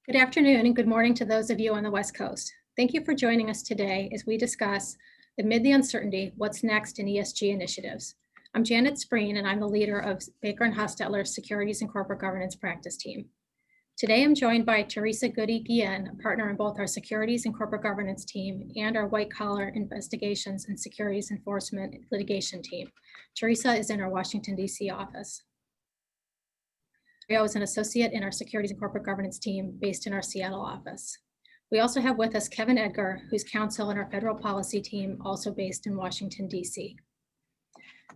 Good afternoon and good morning to those of you on the West Coast. Thank you for joining us today as we discuss, amid the uncertainty, what's next in ESG initiatives. I'm Janet Spreen and I'm the leader of Baker & Hostetler's Securities and Corporate Governance Practice Team. Today I'm joined by Teresa Goody-Guillen, a partner in both our Securities and Corporate Governance team and our White Collar Investigations and Securities Enforcement Litigation team. Teresa is in our Washington, D.C. office. Rio is an associate in our Securities and Corporate Governance team based in our Seattle office. We also have with us Kevin Edgar, who's counsel in our federal policy team, also based in Washington, D.C.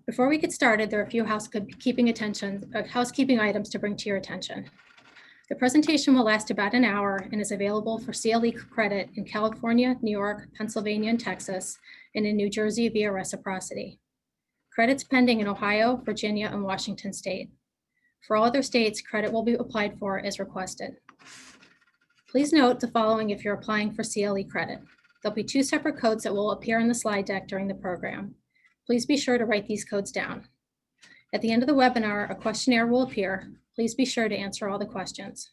Before we get started, there are a few housekeeping items to bring to your attention. The presentation will last about an hour and is available for CLE credit in California, New York, Pennsylvania, and Texas, and in New Jersey via reciprocity. Credits pending in Ohio, Virginia, and Washington State. For all other states, credit will be applied for as requested. Please note the following if you're applying for CLE credit. There'll be two separate codes that will appear in the slide deck during the program. Please be sure to write these codes down. At the end of the webinar, a questionnaire will appear. Please be sure to answer all the questions.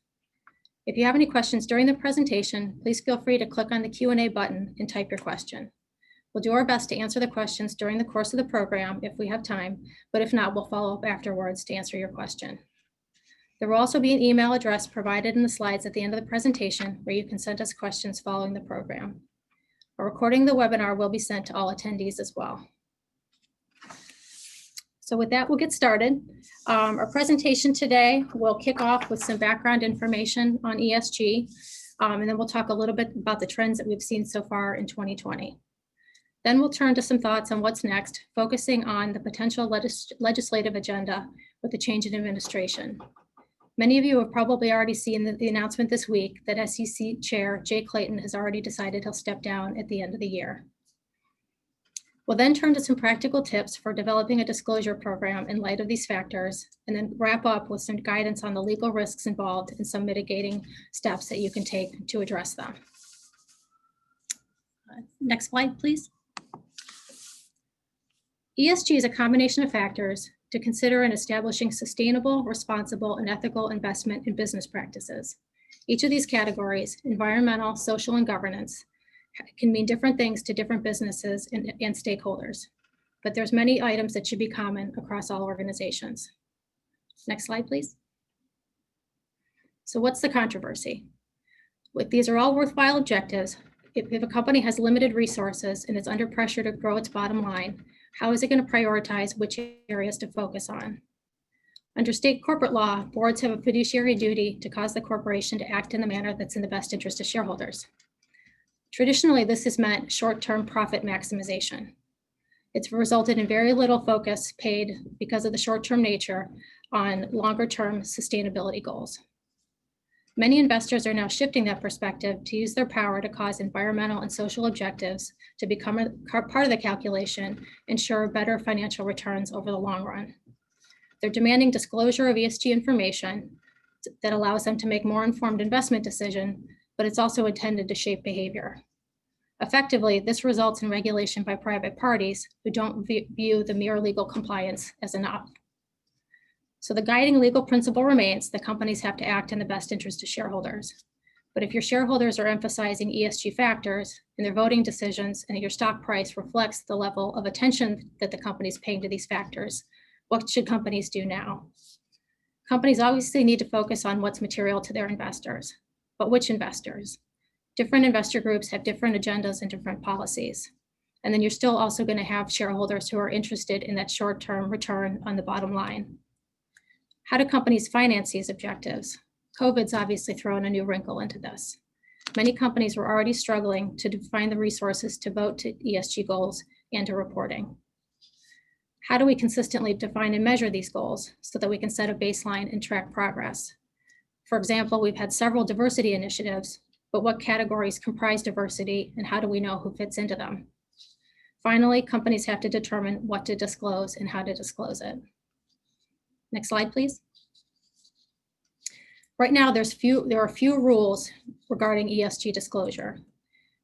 If you have any questions during the presentation, please feel free to click on the Q&A button and type your question. We'll do our best to answer the questions during the course of the program if we have time, but if not, we'll follow up afterwards to answer your question. There will also be an email address provided in the slides at the end of the presentation where you can send us questions following the program. A recording of the webinar will be sent to all attendees as well. So with that, we'll get started. Our presentation today will kick off with some background information on ESG, and then we'll talk a little bit about the trends that we've seen so far in 2020. Then we'll turn to some thoughts on what's next, focusing on the potential legislative agenda with the change in administration. Many of you have probably already seen the announcement this week that SEC Chair Jay Clayton has already decided he'll step down at the end of the year. We'll then turn to some practical tips for developing a disclosure program in light of these factors, and then wrap up with some guidance on the legal risks involved and some mitigating steps that you can take to address them. Next slide, please. ESG is a combination of factors to consider in establishing sustainable, responsible, and ethical investment in business practices. Each of these categories, environmental, social, and governance, can mean different things to different businesses and stakeholders, but there's many items that should be common across all organizations. Next slide, please. So what's the controversy? These are all worthwhile objectives. If a company has limited resources and is under pressure to grow its bottom line, how is it going to prioritize which areas to focus on? Under state corporate law, boards have a fiduciary duty to cause the corporation to act in the manner that's in the best interest of shareholders. Traditionally, this has meant short-term profit maximization. It's resulted in very little focus paid because of the short-term nature on longer-term sustainability goals. Many investors are now shifting that perspective to use their power to cause environmental and social objectives to become a part of the calculation, ensure better financial returns over the long run. They're demanding disclosure of ESG information that allows them to make more informed investment decisions, but it's also intended to shape behavior. Effectively, this results in regulation by private parties who don't view the mere legal compliance as enough. So the guiding legal principle remains that companies have to act in the best interest of shareholders. But if your shareholders are emphasizing ESG factors in their voting decisions and your stock price reflects the level of attention that the company is paying to these factors, what should companies do now? Companies obviously need to focus on what's material to their investors, but which investors? Different investor groups have different agendas and different policies. And then you're still also going to have shareholders who are interested in that short-term return on the bottom line. How do companies finance these objectives? COVID's obviously thrown a new wrinkle into this. Many companies were already struggling to define the resources to vote to ESG goals and to reporting. How do we consistently define and measure these goals so that we can set a baseline and track progress? For example, we've had several diversity initiatives, but what categories comprise diversity and how do we know who fits into them? Finally, companies have to determine what to disclose and how to disclose it. Next slide, please. Right now, there are few rules regarding ESG disclosure.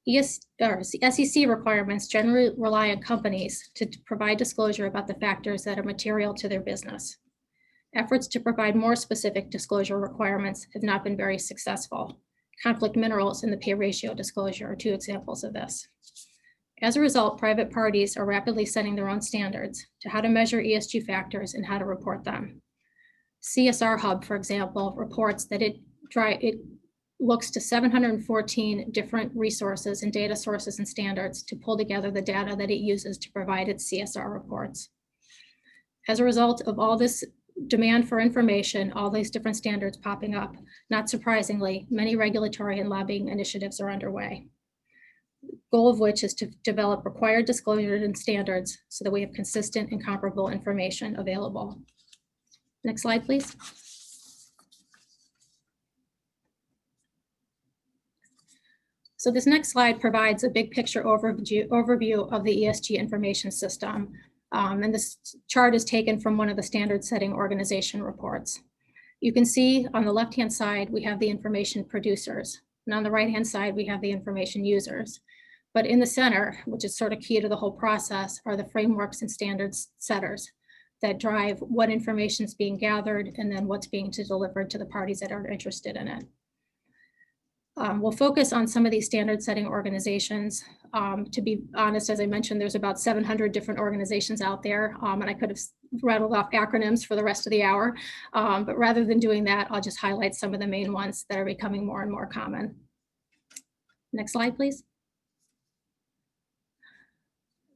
SEC requirements generally rely on companies to provide disclosure about the factors that are material to their business. Efforts to provide more specific disclosure requirements have not been very successful. Conflict minerals and the pay ratio disclosure are two examples of this. As a result, private parties are rapidly setting their own standards to how to measure ESG factors and how to report them. CSR Hub, for example, reports that it looks to 714 different resources and data sources and standards to pull together the data that it uses to provide its CSR reports. As a result of all this demand for information, all these different standards popping up, not surprisingly, many regulatory and lobbying initiatives are underway. The goal of which is to develop required disclosures and standards so that we have consistent and comparable information available. Next slide, please. So this next slide provides a big picture overview of the ESG information system. And this chart is taken from one of the standard setting organization reports. You can see on the left-hand side, we have the information producers. And on the right-hand side, we have the information users. But in the center, which is sort of key to the whole process, are the frameworks and standards setters that drive what information is being gathered and then what's being delivered to the parties that are interested in it. We'll focus on some of these standard setting organizations. To be honest, as I mentioned, there's about 700 different organizations out there, and I could have rattled off acronyms for the rest of the hour, but rather than doing that, I'll just highlight some of the main ones that are becoming more and more common. Next slide, please.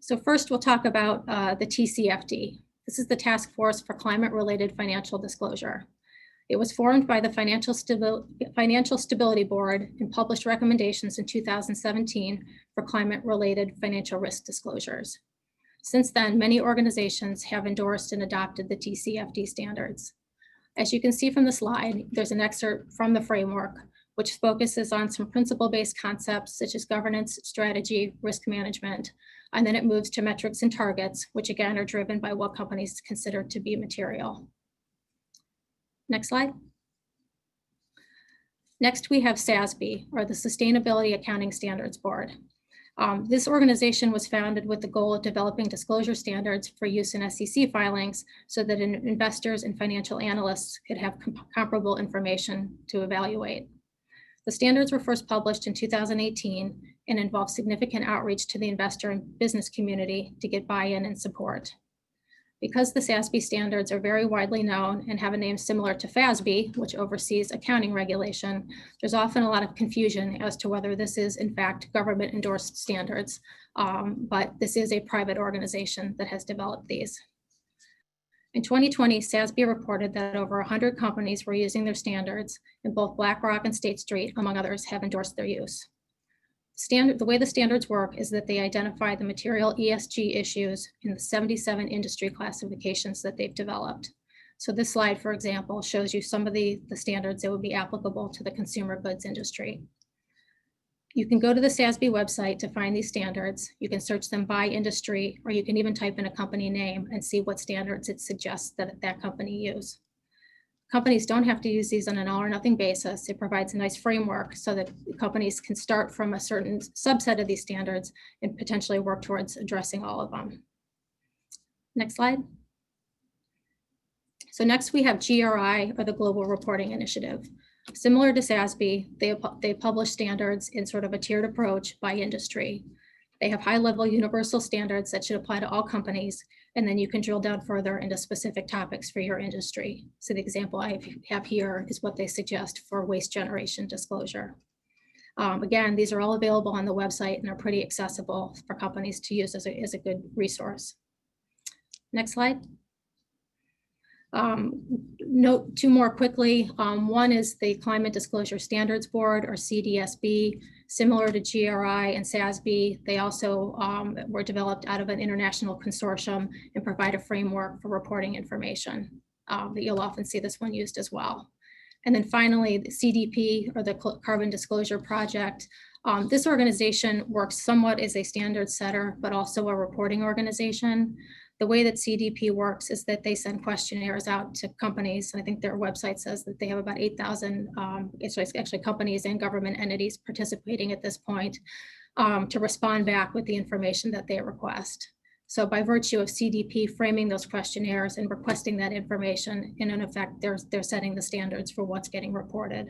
So first, we'll talk about the TCFD. This is the Task Force for Climate-Related Financial Disclosure. It was formed by the Financial Stability Board and published recommendations in 2017 for climate-related financial risk disclosures. Since then, many organizations have endorsed and adopted the TCFD standards. As you can see from the slide, there's an excerpt from the framework, which focuses on some principle-based concepts such as governance, strategy, risk management, and then it moves to metrics and targets, which again are driven by what companies consider to be material. Next slide. Next, we have SASB, or the Sustainability Accounting Standards Board. This organization was founded with the goal of developing disclosure standards for use in SEC filings so that investors and financial analysts could have comparable information to evaluate. The standards were first published in 2018 and involved significant outreach to the investor and business community to get buy-in and support. Because the SASB standards are very widely known and have a name similar to FASB, which oversees accounting regulation, there's often a lot of confusion as to whether this is in fact government endorsed standards, but this is a private organization that has developed these. In 2020, SASB reported that over 100 companies were using their standards, and both BlackRock and State Street, among others, have endorsed their use. The way the standards work is that they identify the material ESG issues in the 77 industry classifications that they've developed. So this slide, for example, shows you some of the standards that would be applicable to the consumer goods industry. You can go to the SASB website to find these standards. You can search them by industry, or you can even type in a company name and see what standards it suggests that that company use. Companies don't have to use these on an all or nothing basis. It provides a nice framework so that companies can start from a certain subset of these standards and potentially work towards addressing all of them. Next slide. So next we have GRI, or the Global Reporting Initiative. Similar to SASB, they publish standards in sort of a tiered approach by industry. They have high-level universal standards that should apply to all companies, and then you can drill down further into specific topics for your industry. So the example I have here is what they suggest for waste generation disclosure. Again, these are all available on the website and are pretty accessible for companies to use as a good resource. Next slide. Note two more quickly. One is the Climate Disclosure Standards Board, or CDSB. Similar to GRI and SASB, they also were developed out of an international consortium and provide a framework for reporting information. That you'll often see this one used as well. And then finally, the CDP, or the Carbon Disclosure Project. This organization works somewhat as a standard setter, but also a reporting organization. The way that CDP works is that they send questionnaires out to companies. I think their website says that they have about 8,000 actually companies and government entities participating at this point to respond back with the information that they request. So by virtue of CDP framing those questionnaires and requesting that information, in effect, they're setting the standards for what's getting reported.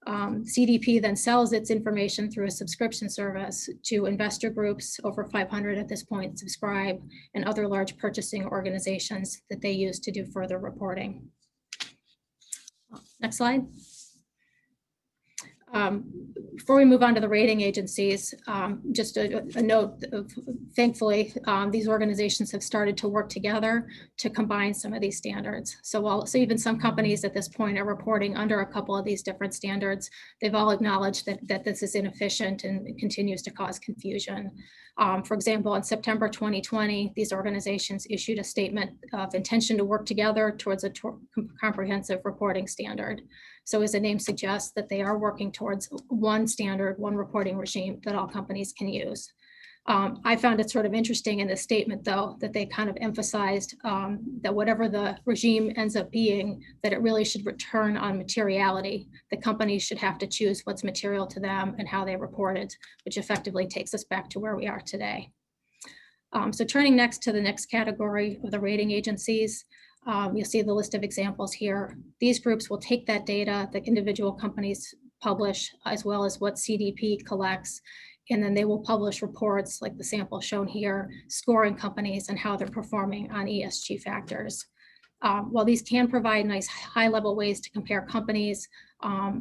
CDP then sells its information through a subscription service to investor groups, over 500 at this point subscribe, and other large purchasing organizations that they use to do further reporting. Next slide. Before we move on to the rating agencies, just a note of, thankfully, these organizations have started to work together to combine some of these standards. So even some companies at this point are reporting under a couple of these different standards, they've all acknowledged that this is inefficient and it continues to cause confusion. For example, in September 2020, these organizations issued a statement of intention to work together towards a comprehensive reporting standard. So as the name suggests, that they are working towards one standard, one reporting regime that all companies can use. I found it sort of interesting in this statement, though, that they kind of emphasized that whatever the regime ends up being, that it really should return on materiality. The companies should have to choose what's material to them and how they report it, which effectively takes us back to where we are today. So turning next to the next category of the rating agencies, you'll see the list of examples here. These groups will take that data that individual companies publish, as well as what CDP collects, and then they will publish reports like the sample shown here, scoring companies and how they're performing on ESG factors. While these can provide nice high-level ways to compare companies,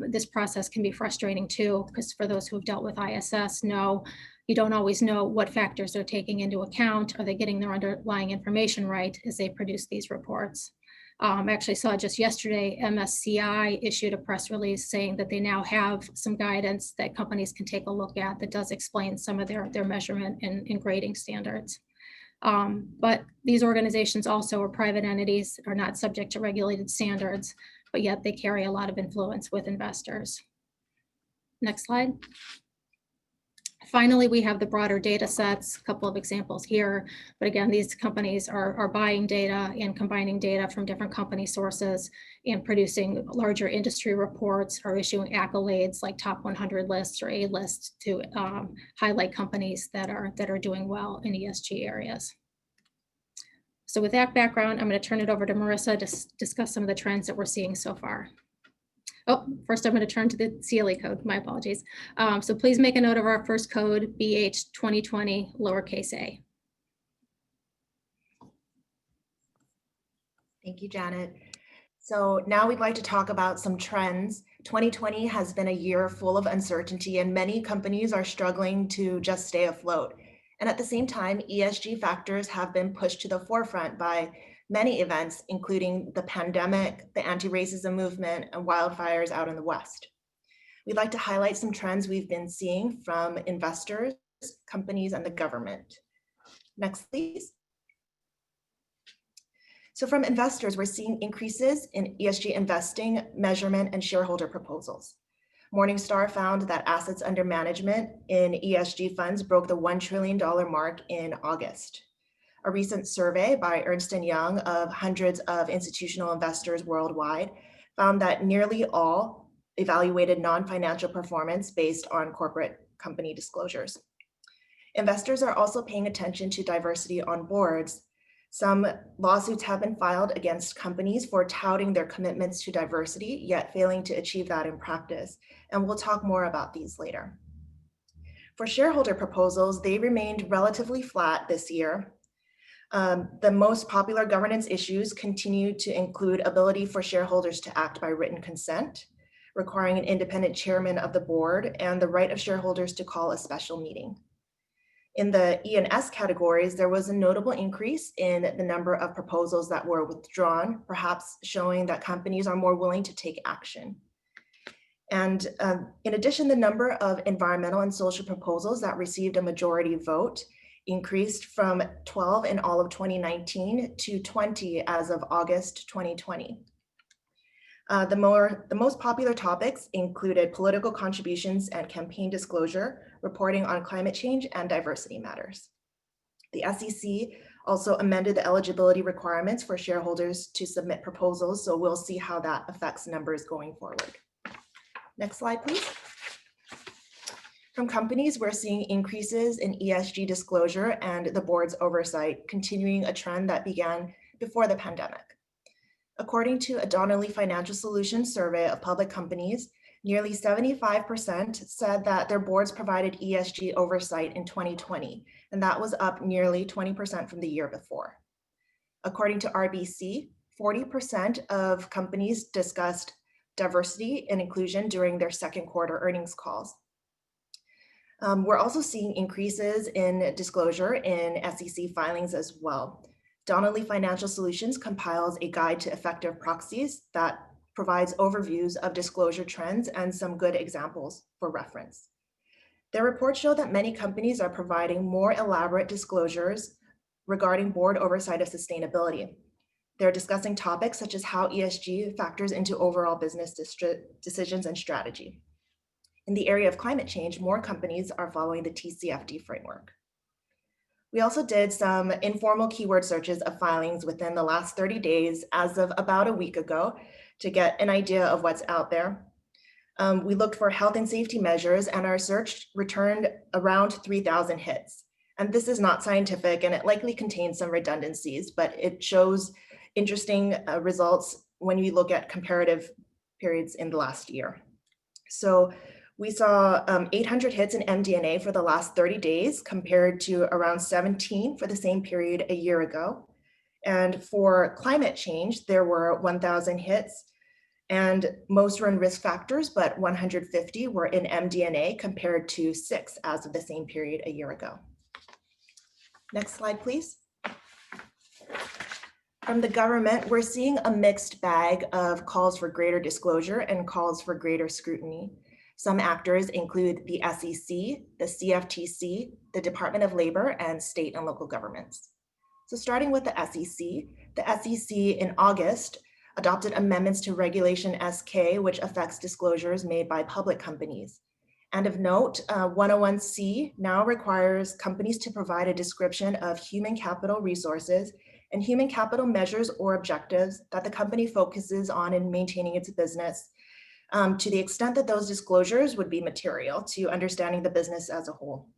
this process can be frustrating too, because for those who have dealt with ISS know you don't always know what factors they're taking into account. Are they getting their underlying information right as they produce these reports? I actually saw just yesterday, MSCI issued a press release saying that they now have some guidance that companies can take a look at that does explain some of their measurement and grading standards. But these organizations also are private entities, are not subject to regulated standards, but yet they carry a lot of influence with investors. Next slide. Finally, we have the broader data sets, a couple of examples here. But again, these companies are buying data and combining data from different company sources and producing larger industry reports, or issuing accolades like top 100 lists or A lists to highlight companies that are doing well in ESG areas. So with that background, I'm going to turn it over to Marissa to discuss some of the trends that we're seeing so far. Oh, first I'm going to turn to the CLE code, my apologies. So please make a note of our first code, BH 2020, lowercase a. Thank you, Janet. So now we'd like to talk about some trends. 2020 has been a year full of uncertainty, and many companies are struggling to just stay afloat. And at the same time, ESG factors have been pushed to the forefront by many events, including the pandemic, the anti-racism movement, and wildfires out in the West. We'd like to highlight some trends we've been seeing from investors, companies, and the government. Next, please. So from investors, we're seeing increases in ESG investing, measurement, and shareholder proposals. Morningstar found that assets under management in ESG funds broke the $1 trillion mark in August. A recent survey by Ernst & Young of hundreds of institutional investors worldwide found that nearly all evaluated non-financial performance based on corporate company disclosures. Investors are also paying attention to diversity on boards. Some lawsuits have been filed against companies for touting their commitments to diversity, yet failing to achieve that in practice. And we'll talk more about these later. For shareholder proposals, they remained relatively flat this year. The most popular governance issues continue to include ability for shareholders to act by written consent, requiring an independent chairman of the board, and the right of shareholders to call a special meeting. In the E and S categories, there was a notable increase in the number of proposals that were withdrawn, perhaps showing that companies are more willing to take action. And in addition, the number of environmental and social proposals that received a majority vote increased from 12 in all of 2019 to 20 as of August 2020. The most popular topics included political contributions and campaign disclosure, reporting on climate change, and diversity matters. The SEC also amended the eligibility requirements for shareholders to submit proposals, so we'll see how that affects numbers going forward. Next slide, please. From companies, we're seeing increases in ESG disclosure and the board's oversight, continuing a trend that began before the pandemic. According to a Donnelley Financial Solutions survey of public companies, Nearly 75% said that their boards provided ESG oversight in 2020, and that was up nearly 20% from the year before. According to RBC, 40% of companies discussed diversity and inclusion during their second quarter earnings calls. We're also seeing increases in disclosure in SEC filings as well. Donnelly Financial Solutions compiles a guide to effective proxies that provides overviews of disclosure trends and some good examples for reference. Their reports show that many companies are providing more elaborate disclosures regarding board oversight of sustainability. They're discussing topics such as how ESG factors into overall business decisions and strategy. In the area of climate change, more companies are following the TCFD framework. We also did some informal keyword searches of filings within the last 30 days as of about a week ago to get an idea of what's out there. We looked for health and safety measures, and our search returned around 3,000 hits. And this is not scientific, and it likely contains some redundancies, but it shows interesting results when you look at comparative periods in the last year. So we saw 800 hits in MD&A for the last 30 days compared to around 17 for the same period a year ago. And for climate change, there were 1,000 hits, and most were in risk factors, but 150 were in MD&A compared to 6 as of the same period a year ago. Next slide, please. From the government, we're seeing a mixed bag of calls for greater disclosure and calls for greater scrutiny. Some actors include the SEC, the CFTC, the Department of Labor, and state and local governments. So starting with the SEC in August adopted amendments to Regulation SK, which affects disclosures made by public companies. And of note, 101C now requires companies to provide a description of human capital resources and human capital measures or objectives that the company focuses on in maintaining its business, to the extent that those disclosures would be material to understanding the business as a whole.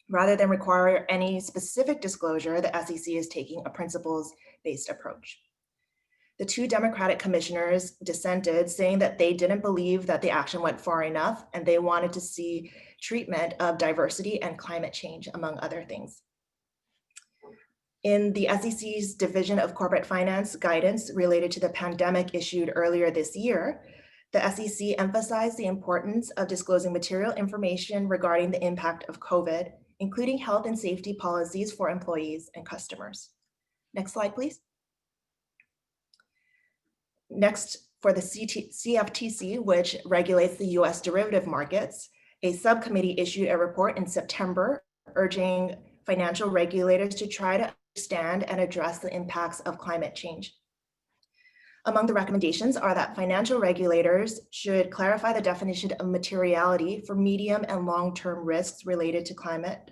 Rather than require any specific disclosure, the SEC is taking a principles-based approach. The 2 Democratic commissioners dissented, saying that they didn't believe that the action went far enough, and they wanted to see treatment of diversity and climate change, among other things. In the SEC's Division of Corporate Finance guidance related to the pandemic issued earlier this year, the SEC emphasized the importance of disclosing material information regarding the impact of COVID, including health and safety policies for employees and customers. Next slide, please. Next, for the CFTC, which regulates the US derivative markets, a subcommittee issued a report in September urging financial regulators to try to understand and address the impacts of climate change. Among the recommendations are that financial regulators should clarify the definition of materiality for medium and long-term risks related to climate,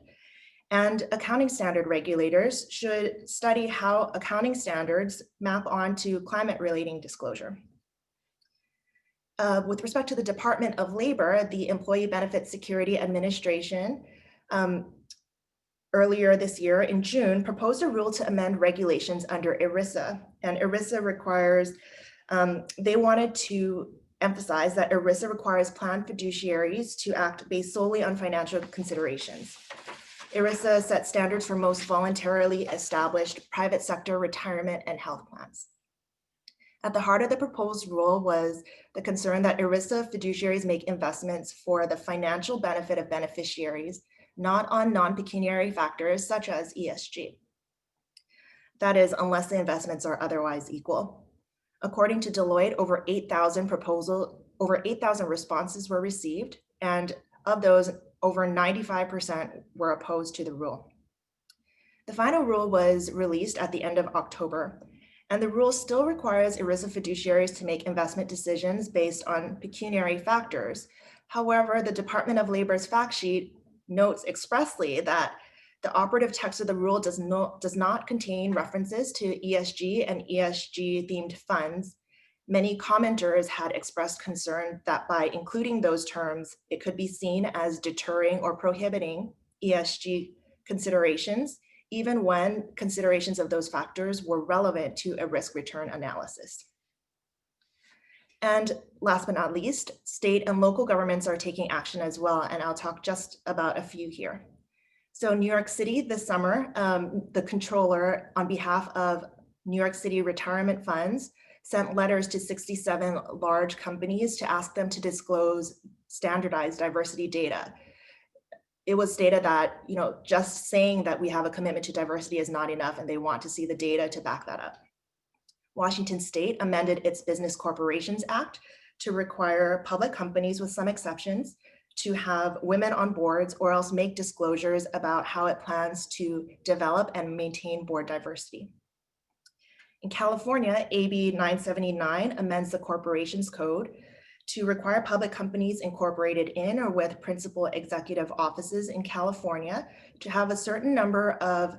and accounting standard regulators should study how accounting standards map onto climate-relating disclosure. With respect to the Department of Labor, the Employee Benefit Security Administration earlier this year in June proposed a rule to amend regulations under ERISA. And ERISA requires, they wanted to emphasize that ERISA requires plan fiduciaries to act based solely on financial considerations. ERISA sets standards for most voluntarily established private sector retirement and health plans. At the heart of the proposed rule was the concern that ERISA fiduciaries make investments for the financial benefit of beneficiaries, not on non-pecuniary factors such as ESG. That is, unless the investments are otherwise equal. According to Deloitte, over 8,000 responses were received, and of those, over 95% were opposed to the rule. The final rule was released at the end of October, and the rule still requires ERISA fiduciaries to make investment decisions based on pecuniary factors. However, the Department of Labor's fact sheet notes expressly that the operative text of the rule does not contain references to ESG and ESG-themed funds. Many commenters had expressed concern that by including those terms, it could be seen as deterring or prohibiting ESG considerations, even when considerations of those factors were relevant to a risk-return analysis. And last but not least, state and local governments are taking action as well. And I'll talk just about a few here. So New York City this summer, the controller on behalf of New York City retirement funds sent letters to 67 large companies to ask them to disclose standardized diversity data. It was stated that, just saying that we have a commitment to diversity is not enough, and they want to see the data to back that up. Washington State amended its Business Corporations Act to require public companies, with some exceptions, to have women on boards or else make disclosures about how it plans to develop and maintain board diversity. In California, AB 979 amends the Corporations Code to require public companies incorporated in or with principal executive offices in California to have a certain number of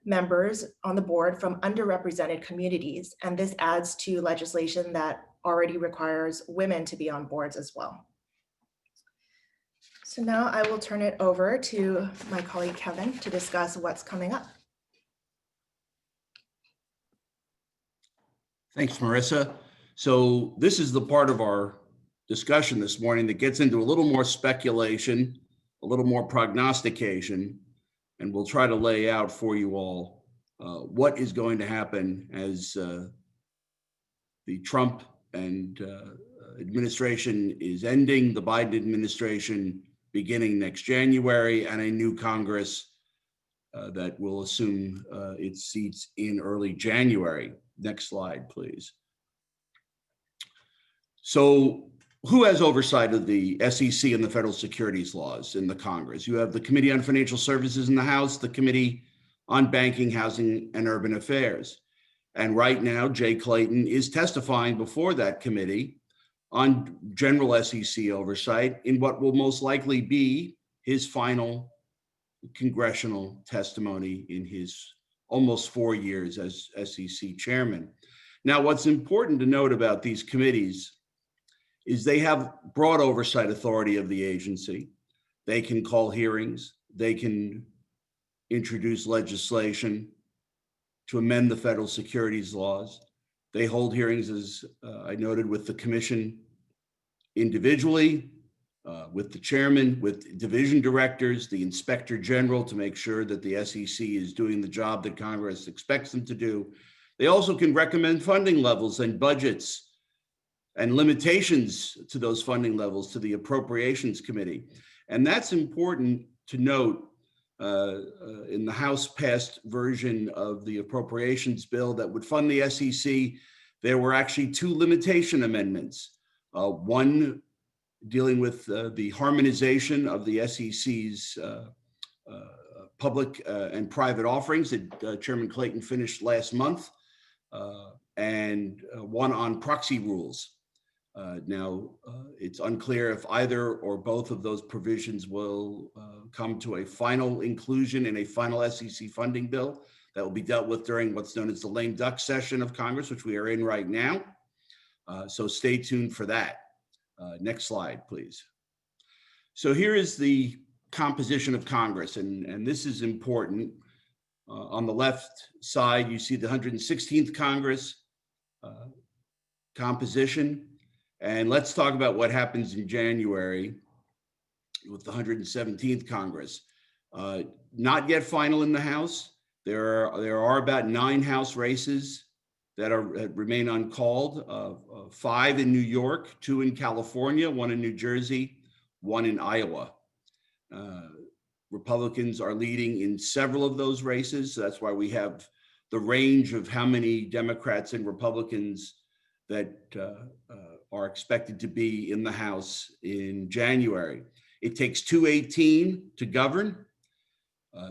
members on the board from underrepresented communities. And this adds to legislation that already requires women to be on boards as well. So now I will turn it over to my colleague Kevin to discuss what's coming up. Thanks, Marissa. So this is the part of our discussion this morning that gets into a little more speculation, a little more prognostication, and we'll try to lay out for you all what is going to happen as the Trump and administration is ending, the Biden administration beginning next January, and a new Congress that will assume its seats in early January. Next slide, please. So who has oversight of the SEC and the federal securities laws in the Congress? You have the Committee on Financial Services in the House, the Committee on Banking, Housing, and Urban Affairs. And right now, Jay Clayton is testifying before that committee on general SEC oversight in what will most likely be his final congressional testimony in his almost 4 years as SEC chairman. Now, what's important to note about these committees is they have broad oversight authority of the agency. They can call hearings, they can introduce legislation to amend the federal securities laws. They hold hearings, as I noted, with the commission individually, with the chairman, with division directors, the inspector general, to make sure that the SEC is doing the job that Congress expects them to do. They also can recommend funding levels and budgets and limitations to those funding levels to the Appropriations Committee. And that's important to note. In the House passed version of the appropriations bill that would fund the SEC, there were actually 2 limitation amendments. One dealing with the harmonization of the SEC's public and private offerings that Chairman Clayton finished last month, and one on proxy rules. Now, it's unclear if either or both of those provisions will come to a final inclusion in a final SEC funding bill that will be dealt with during what's known as the lame duck session of Congress, which we are in right now. So stay tuned for that. Next slide, please. So here is the composition of Congress, and this is important. On the left side, you see the 116th Congress composition. And let's talk about what happens in January with the 117th Congress. Not yet final in the House. There are about 9 House races that remain uncalled. 5 in New York, 2 in California, 1 in New Jersey, 1 in Iowa. Republicans are leading in several of those races. So that's why we have the range of how many Democrats and Republicans that are expected to be in the House in January. It takes 218 to govern.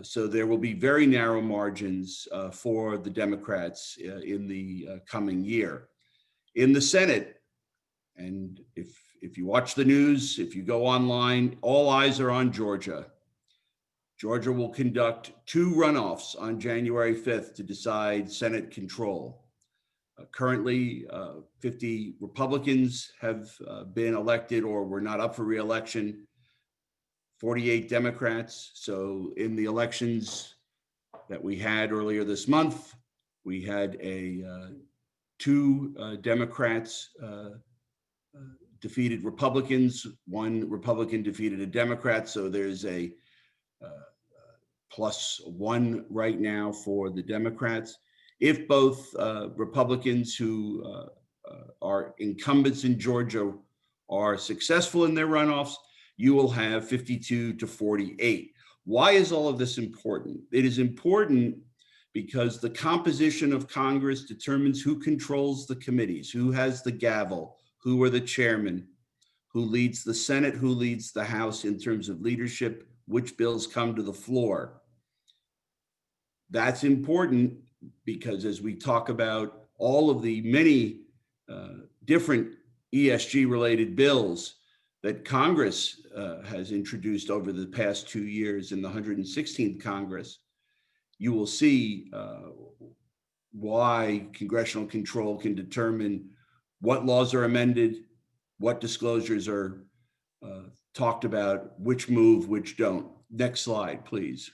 So there will be very narrow margins for the Democrats in the coming year. In the Senate, and if you watch the news, if you go online, all eyes are on Georgia. Georgia will conduct 2 runoffs on January 5th to decide Senate control. Currently, 50 Republicans have been elected or were not up for re-election, 48 Democrats. So in the elections that we had earlier this month, we had 2 Democrats defeated Republicans. One Republican defeated a Democrat, so there's a +1 right now for the Democrats. If both Republicans who are incumbents in Georgia are successful in their runoffs, you will have 52 to 48. Why is all of this important? It is important because the composition of Congress determines who controls the committees, who has the gavel, who are the chairman, who leads the Senate, who leads the House in terms of leadership, which bills come to the floor. That's important because as we talk about all of the many different ESG related bills that Congress has introduced over the past 2 years in the 116th Congress, you will see why congressional control can determine what laws are amended, what disclosures are talked about, which move, which don't. Next slide, please.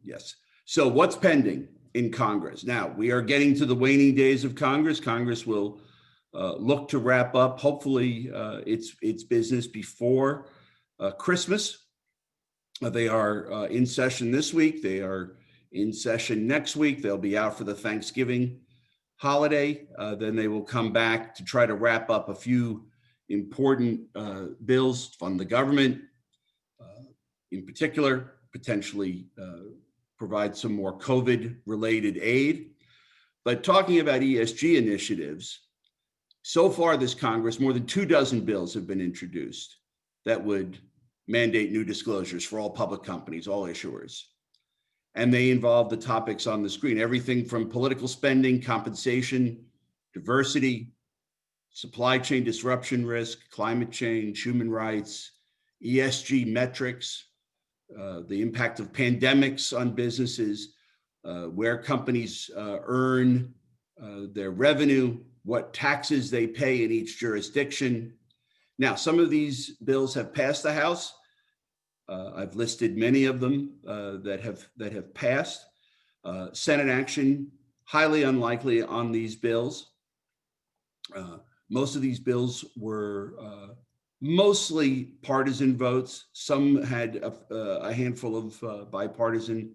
Yes. So what's pending in Congress? Now, we are getting to the waning days of Congress. Congress will look to wrap up, hopefully, its business before Christmas. They are in session this week. They are in session next week. They'll be out for the Thanksgiving holiday. Then they will come back to try to wrap up a few important bills, fund the government in particular, potentially provide some more COVID-related aid. But talking about ESG initiatives, so far this Congress, more than 24 bills have been introduced that would mandate new disclosures for all public companies, all issuers. And they involve the topics on the screen, everything from political spending, compensation, diversity, supply chain disruption risk, climate change, human rights, ESG metrics, the impact of pandemics on businesses, where companies earn their revenue, what taxes they pay in each jurisdiction. Now, some of these bills have passed the House. I've listed many of them that have passed. Senate action, highly unlikely on these bills. Most of these bills were mostly partisan votes. Some had a handful of bipartisan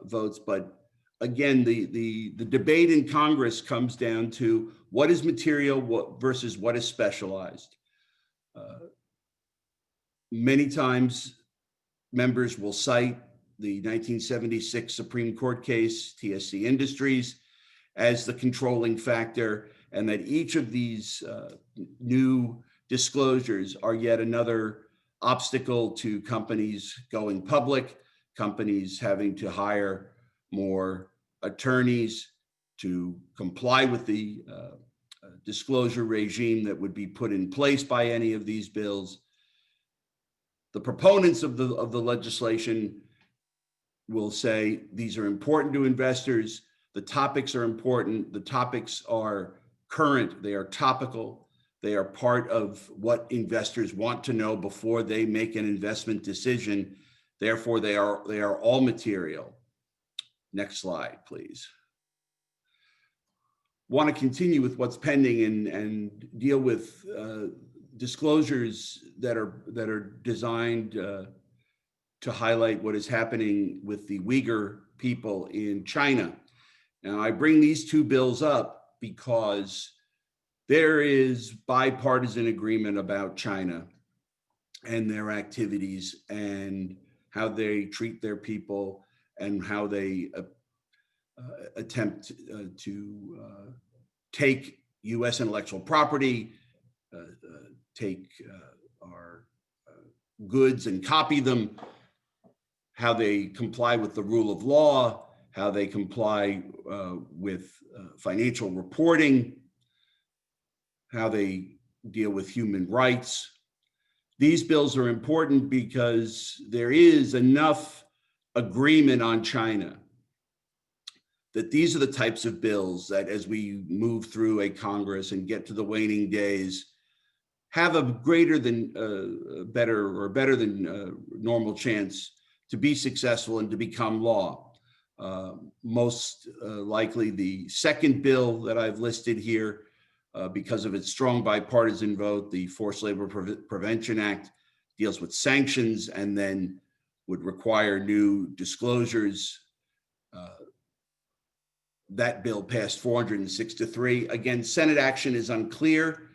votes, but again, the debate in Congress comes down to what is material versus what is specialized. Many times, members will cite the 1976 Supreme Court case, TSC Industries, as the controlling factor, and that each of these new disclosures are yet another obstacle to companies going public, companies having to hire more attorneys to comply with the disclosure regime that would be put in place by any of these bills. The proponents of the legislation will say these are important to investors. The topics are important. The topics are current. They are topical. They are part of what investors want to know before they make an investment decision. Therefore, they are all material. Next slide, please. Want to continue with what's pending and deal with disclosures that are designed to highlight what is happening with the Uyghur people in China. Now, I bring these two bills up because there is bipartisan agreement about China and their activities and how they treat their people and how they attempt to take U.S. intellectual property, take our goods and copy them, how they comply with the rule of law, how they comply with financial reporting, how they deal with human rights. These bills are important because there is enough agreement on China that these are the types of bills that, as we move through a Congress and get to the waning days, have a greater than better than normal chance to be successful and to become law. Most likely the second bill that I've listed here because of its strong bipartisan vote. The Forced Labor Prevention Act deals with sanctions and then would require new disclosures. That bill passed 406 to 3. Again, Senate action is unclear.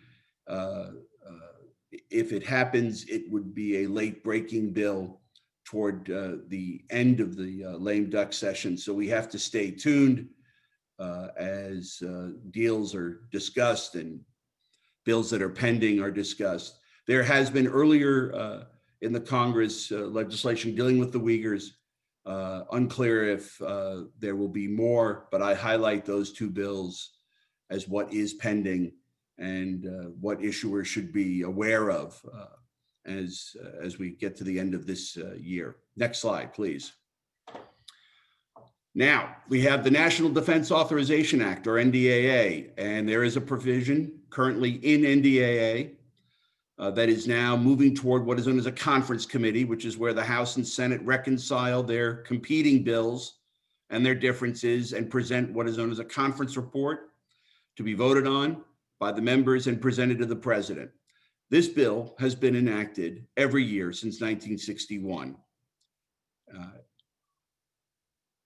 If it happens, it would be a late breaking bill toward the end of the lame duck session. So we have to stay tuned as deals are discussed and bills that are pending are discussed. There has been earlier in the Congress legislation dealing with the Uyghurs. Unclear if there will be more, but I highlight those two bills as what is pending and what issuers should be aware of as we get to the end of this year. Next slide, please. Now, we have the National Defense Authorization Act, or NDAA, and there is a provision currently in NDAA that is now moving toward what is known as a conference committee, which is where the House and Senate reconcile their competing bills and their differences and present what is known as a conference report to be voted on by the members and presented to the president. This bill has been enacted every year since 1961.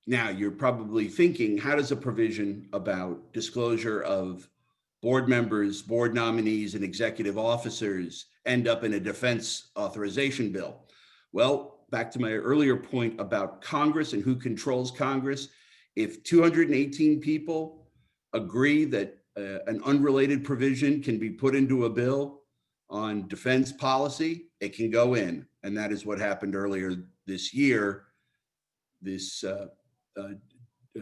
Now, you're probably thinking, how does a provision about disclosure of board members, board nominees, and executive officers end up in a defense authorization bill? Well, back to my earlier point about Congress and who controls Congress. If 218 people agree that an unrelated provision can be put into a bill on defense policy, it can go in. And that is what happened earlier this year. This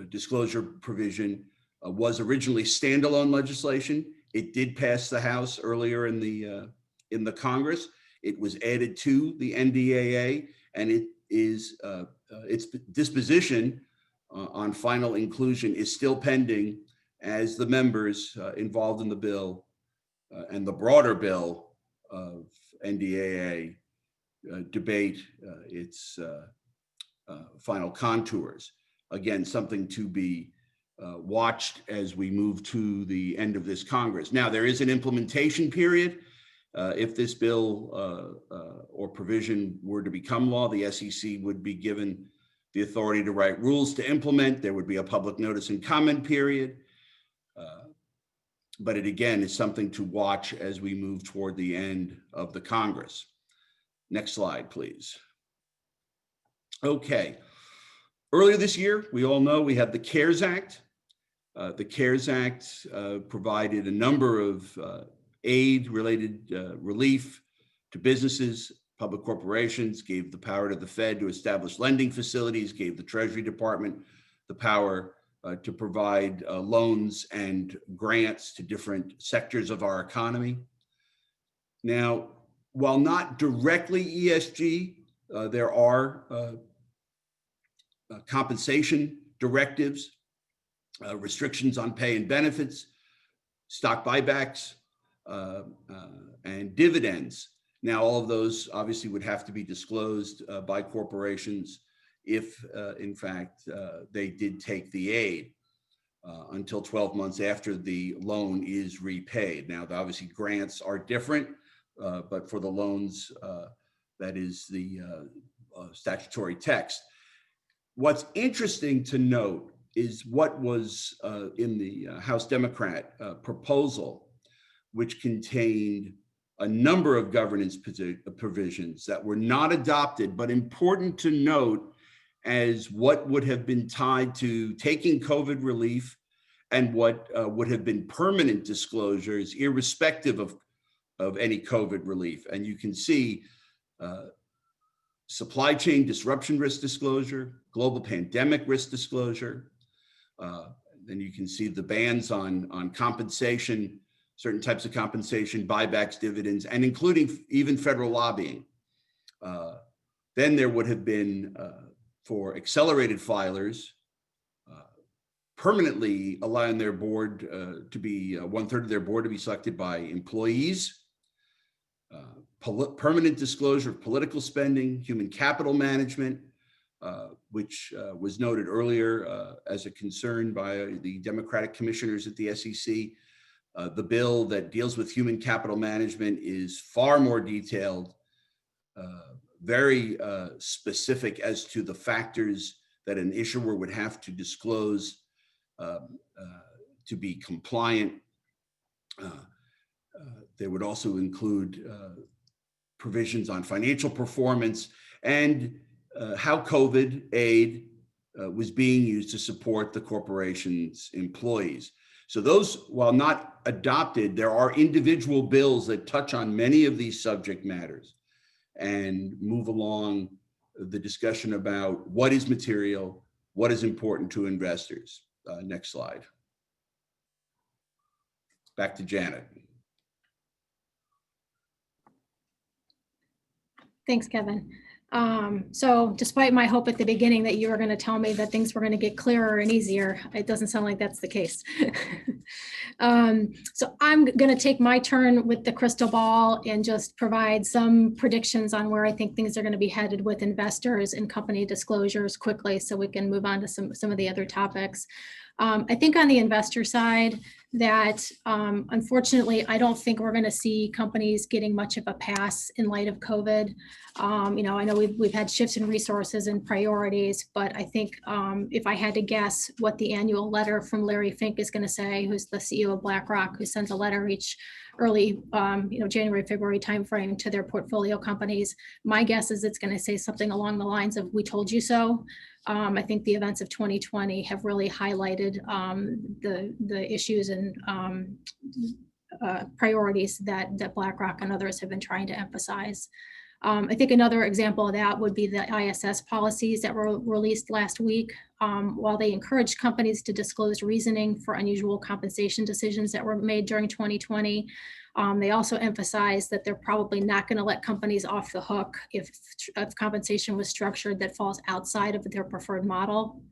disclosure provision was originally standalone legislation. It did pass the House earlier in the Congress. It was added to the NDAA, and it is its disposition on final inclusion is still pending as the members involved in the bill and the broader bill of NDAA debate its final contours. Again, something to be watched as we move to the end of this Congress. Now, there is an implementation period. If this bill or provision were to become law, the SEC would be given the authority to write rules to implement. There would be a public notice and comment period. But it, again, is something to watch as we move toward the end of the Congress. Next slide, please. Okay. Earlier this year, we all know we had the CARES Act. The CARES Act provided a number of aid-related relief to businesses, public corporations, gave the power to the Fed to establish lending facilities, gave the Treasury Department the power to provide loans and grants to different sectors of our economy. Now, while not directly ESG, there are compensation directives, restrictions on pay and benefits, stock buybacks, and dividends. Now, all of those obviously would have to be disclosed by corporations if, in fact, they did take the aid until 12 months after the loan is repaid. Now, obviously, grants are different, but for the loans, that is the statutory text. What's interesting to note is what was in the House Democrat proposal, which contained a number of governance provisions that were not adopted, but important to note as what would have been tied to taking COVID relief and what would have been permanent disclosures, irrespective of any COVID relief. And you can see supply chain disruption risk disclosure, global pandemic risk disclosure. Then you can see the bans on compensation, certain types of compensation, buybacks, dividends, and including even federal lobbying. Then there would have been, for accelerated filers, permanently allowing their board to be, 1/3 of their board to be selected by employees, permanent disclosure of political spending, human capital management, which was noted earlier as a concern by the Democratic commissioners at the SEC. The bill that deals with human capital management is far more detailed, very specific as to the factors that an issuer would have to disclose to be compliant. They would also include provisions on financial performance and how COVID aid was being used to support the corporation's employees. So those, while not adopted, there are individual bills that touch on many of these subject matters and move along the discussion about what is material, what is important to investors. Next slide. Back to Janet. Thanks, Kevin. So despite my hope at the beginning that you were going to tell me that things were going to get clearer and easier, it doesn't sound like that's the case. So I'm going to take my turn with the crystal ball and just provide some predictions on where I think things are going to be headed with investors and company disclosures quickly so we can move on to some of the other topics. I think on the investor side that unfortunately, I don't think we're going to see companies getting much of a pass in light of COVID. I know we've had shifts in resources and priorities, but I think if I had to guess what the annual letter from Larry Fink is going to say, who's the CEO of BlackRock, who sends a letter each early, January, February timeframe to their portfolio companies, my guess is it's going to say something along the lines of, "We told you so." I think the events of 2020 have really highlighted the issues and priorities that BlackRock and others have been trying to emphasize. I think another example of that would be the ISS policies that were released last week. While they encouraged companies to disclose reasoning for unusual compensation decisions that were made during 2020, they also emphasized that they're probably not going to let companies off the hook if compensation was structured that falls outside of their preferred model.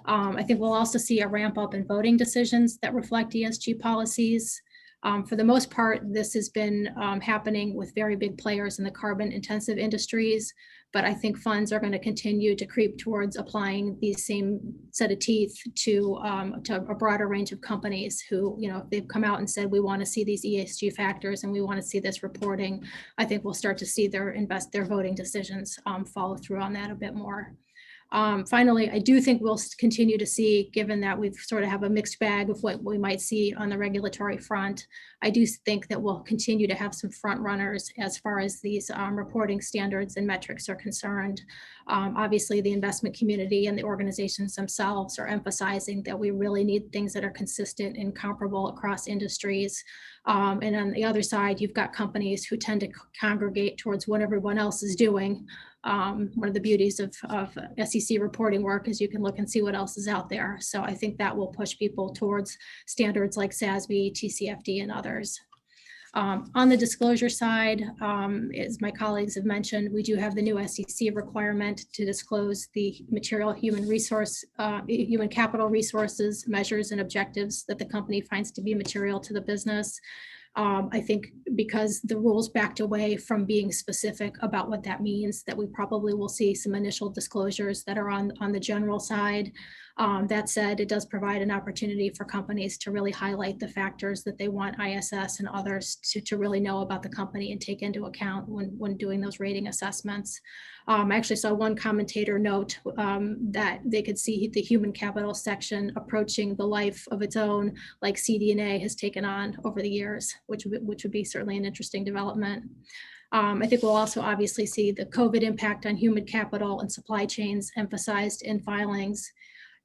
I think we'll also see a ramp up in voting decisions that reflect ESG policies. For the most part, this has been happening with very big players in the carbon intensive industries, but I think funds are going to continue to creep towards applying these same set of teeth to a broader range of companies who, if they've come out and said, we want to see these ESG factors and we want to see this reporting, I think we'll start to see their voting decisions follow through on that a bit more. Finally, I do think we'll continue to see, given that we've sort of have a mixed bag of what we might see on the regulatory front, I do think that we'll continue to have some front runners as far as these reporting standards and metrics are concerned. Obviously, the investment community and the organizations themselves are emphasizing that we really need things that are consistent and comparable across industries. And on the other side, you've got companies who tend to congregate towards what everyone else is doing. One of the beauties of SEC reporting work is you can look and see what else is out there. So I think that will push people towards standards like SASB, TCFD, and others. On the disclosure side, as my colleagues have mentioned, we do have the new SEC requirement to disclose the material human capital resources, measures, and objectives that the company finds to be material to the business. I think because the rules backed away from being specific about what that means, that we probably will see some initial disclosures that are on the general side. That said, it does provide an opportunity for companies to really highlight the factors that they want ISS and others to really know about the company and take into account when doing those rating assessments. I actually saw one commentator note that they could see the human capital section approaching the life of its own, like CD&A has taken on over the years, which would be certainly an interesting development. I think we'll also obviously see the COVID impact on human capital and supply chains emphasized in filings.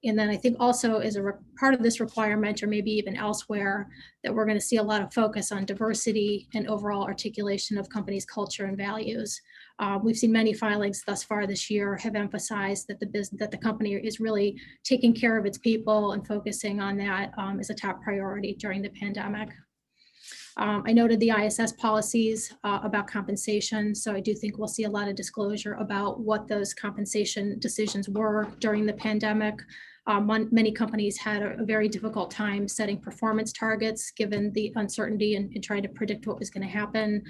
And then I think also as a part of this requirement, or maybe even elsewhere, that we're going to see a lot of focus on diversity and overall articulation of companies' culture and values. We've seen many filings thus far this year have emphasized that the company is really taking care of its people and focusing on that as a top priority during the pandemic. I noted the ISS policies about compensation, so I do think we'll see a lot of disclosure about what those compensation decisions were during the pandemic. Many companies had a very difficult time setting performance targets given the uncertainty and trying to predict what was going to happen.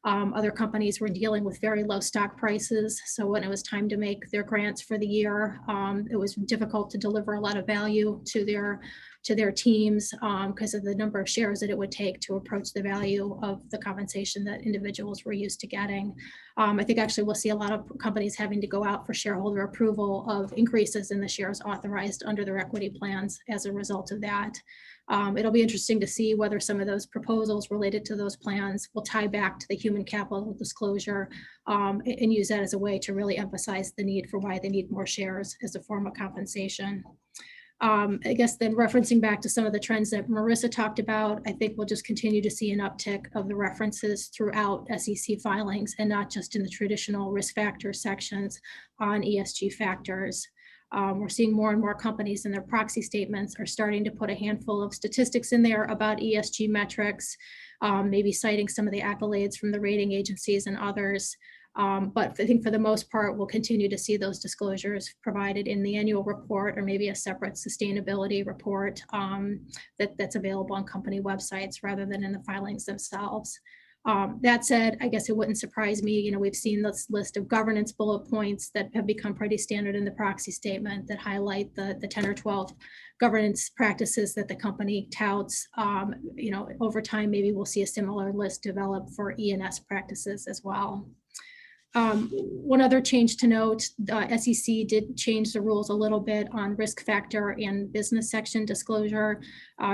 Other companies were dealing with very low stock prices, so when it was time to make their grants for the year, it was difficult to deliver a lot of value to their to their teams because of the number of shares that it would take to approach the value of the compensation that individuals were used to getting. I think actually we'll see a lot of companies having to go out for shareholder approval of increases in the shares authorized under their equity plans as a result of that. It'll be interesting to see whether some of those proposals related to those plans will tie back to the human capital disclosure and use that as a way to really emphasize the need for why they need more shares as a form of compensation. I guess then referencing back to some of the trends that Marissa talked about, I think we'll just continue to see an uptick of the references throughout SEC filings and not just in the traditional risk factor sections on ESG factors. We're seeing more and more companies in their proxy statements are starting to put a handful of statistics in there about ESG metrics, maybe citing some of the accolades from the rating agencies and others. But I think for the most part, we'll continue to see those disclosures provided in the annual report or maybe a separate sustainability report that's available on company websites rather than in the filings themselves. That said, I guess it wouldn't surprise me, we've seen this list of governance bullet points that have become pretty standard in the proxy statement that highlight the 10 or 12 governance practices that the company touts. Over time, maybe we'll see a similar list develop for E&S practices as well. One other change to note, the SEC did change the rules a little bit on risk factor and business section disclosure,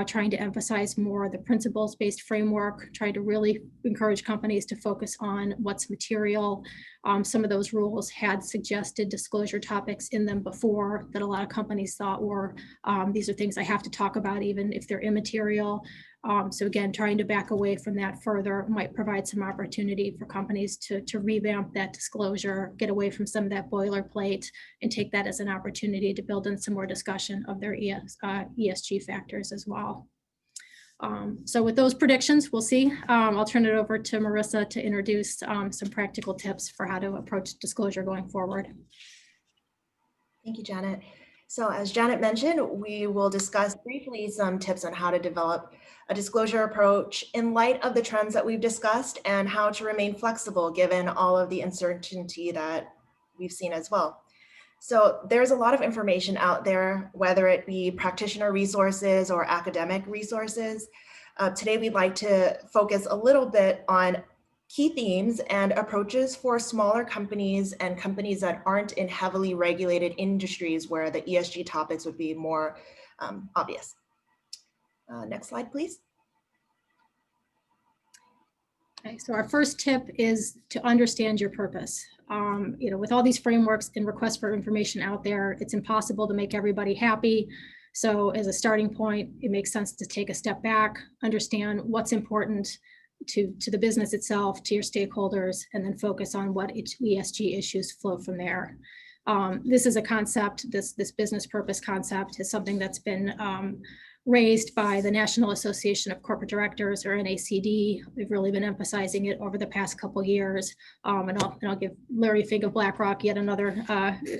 trying to emphasize more the principles-based framework, trying to really encourage companies to focus on what's material. Some of those rules had suggested disclosure topics in them before that a lot of companies thought were, these are things I have to talk about even if they're immaterial. So again, trying to back away from that further might provide some opportunity for companies to revamp that disclosure, get away from some of that boilerplate, and take that as an opportunity to build in some more discussion of their ESG factors as well. So with those predictions, we'll see. I'll turn it over to Marissa to introduce some practical tips for how to approach disclosure going forward. Thank you, Janet. So as Janet mentioned, we will discuss briefly some tips on how to develop a disclosure approach in light of the trends that we've discussed and how to remain flexible given all of the uncertainty that we've seen as well. So there's a lot of information out there, whether it be practitioner resources or academic resources. Today, we'd like to focus a little bit on key themes and approaches for smaller companies and companies that aren't in heavily regulated industries where the ESG topics would be more obvious. Next slide, please. Okay, so our first tip is to understand your purpose. With all these frameworks and requests for information out there, it's impossible to make everybody happy. So as a starting point, it makes sense to take a step back, understand what's important to the business itself, to your stakeholders, and then focus on what ESG issues flow from there. This is a concept, this business purpose concept is something that's been raised by the National Association of Corporate Directors, or NACD. We've really been emphasizing it over the past couple of years. And I'll give Larry Fink of BlackRock yet another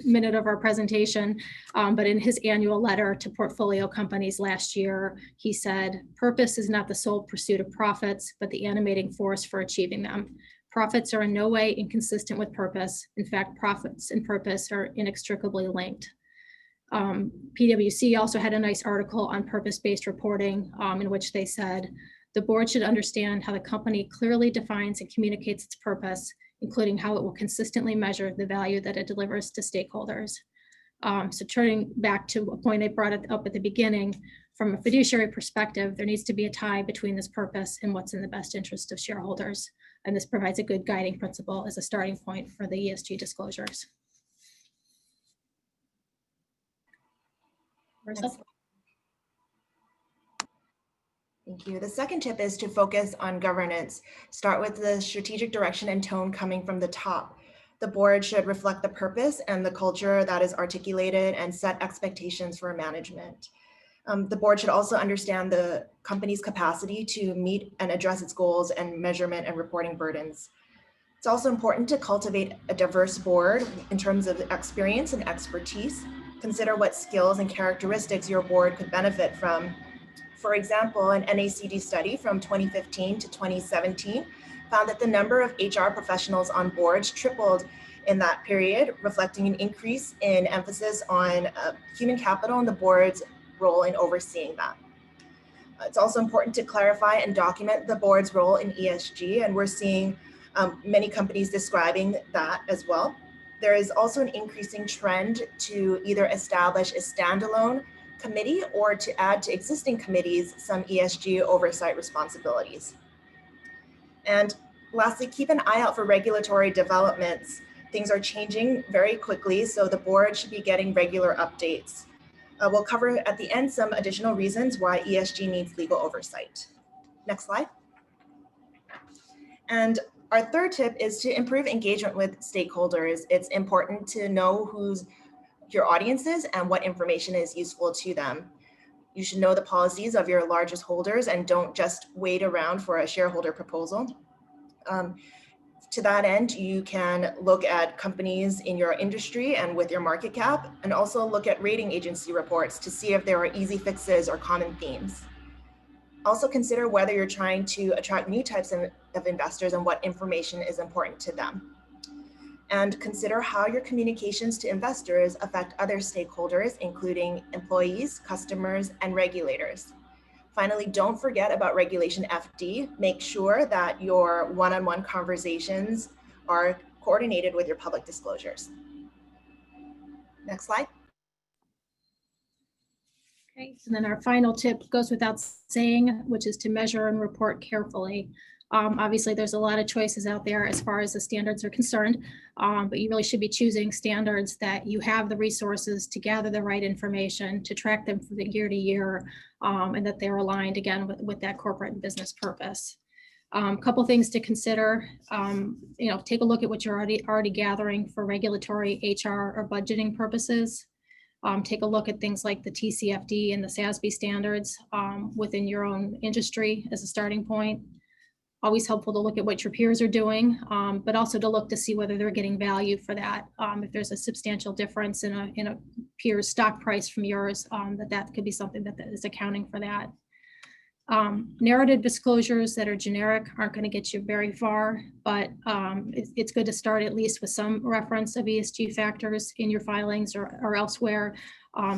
minute of our presentation. But in his annual letter to portfolio companies last year, he said, "Purpose is not the sole pursuit of profits, but the animating force for achieving them. Profits are in no way inconsistent with purpose. In fact, profits and purpose are inextricably linked." PwC also had a nice article on purpose-based reporting in which they said, "The board should understand how the company clearly defines and communicates its purpose, including how it will consistently measure the value that it delivers to stakeholders." So turning back to a point I brought up at the beginning, from a fiduciary perspective, there needs to be a tie between this purpose and what's in the best interest of shareholders. And this provides a good guiding principle as a starting point for the ESG disclosures. Thank you. The second tip is to focus on governance. Start with the strategic direction and tone coming from the top. The board should reflect the purpose and the culture that is articulated and set expectations for management. The board should also understand the company's capacity to meet and address its goals and measurement and reporting burdens. It's also important to cultivate a diverse board in terms of experience and expertise. Consider what skills and characteristics your board could benefit from. For example, an NACD study from 2015 to 2017 found that the number of HR professionals on boards tripled in that period, reflecting an increase in emphasis on human capital in the board's role in overseeing that. It's also important to clarify and document the board's role in ESG, and we're seeing many companies describing that as well. There is also an increasing trend to either establish a standalone committee or to add to existing committees some ESG oversight responsibilities. And lastly, keep an eye out for regulatory developments. Things are changing very quickly, so the board should be getting regular updates. We'll cover at the end some additional reasons why ESG needs legal oversight. Next slide. And our third tip is to improve engagement with stakeholders. It's important to know who's your audience is and what information is useful to them. You should know the policies of your largest holders and don't just wait around for a shareholder proposal. To that end, you can look at companies in your industry and with your market cap, and also look at rating agency reports to see if there are easy fixes or common themes. Also consider whether you're trying to attract new types of investors and what information is important to them. And consider how your communications to investors affect other stakeholders, including employees, customers, and regulators. Finally, don't forget about Regulation FD. Make sure that your one-on-one conversations are coordinated with your public disclosures. Next slide. Okay, so then our final tip goes without saying, which is to measure and report carefully. Obviously, there's a lot of choices out there as far as the standards are concerned, but you really should be choosing standards that you have the resources to gather the right information, to track them from the year to year, and that they're aligned again with that corporate and business purpose. Couple things to consider. Take a look at what you're already gathering for regulatory, HR, or budgeting purposes. Take a look at things like the TCFD and the SASB standards within your own industry as a starting point. Always helpful to look at what your peers are doing, but also to look to see whether they're getting value for that. If there's a substantial difference in a peer's stock price from yours, that could be something that is accounting for that. Narrative disclosures that are generic aren't going to get you very far, but it's good to start at least with some reference of ESG factors in your filings or elsewhere,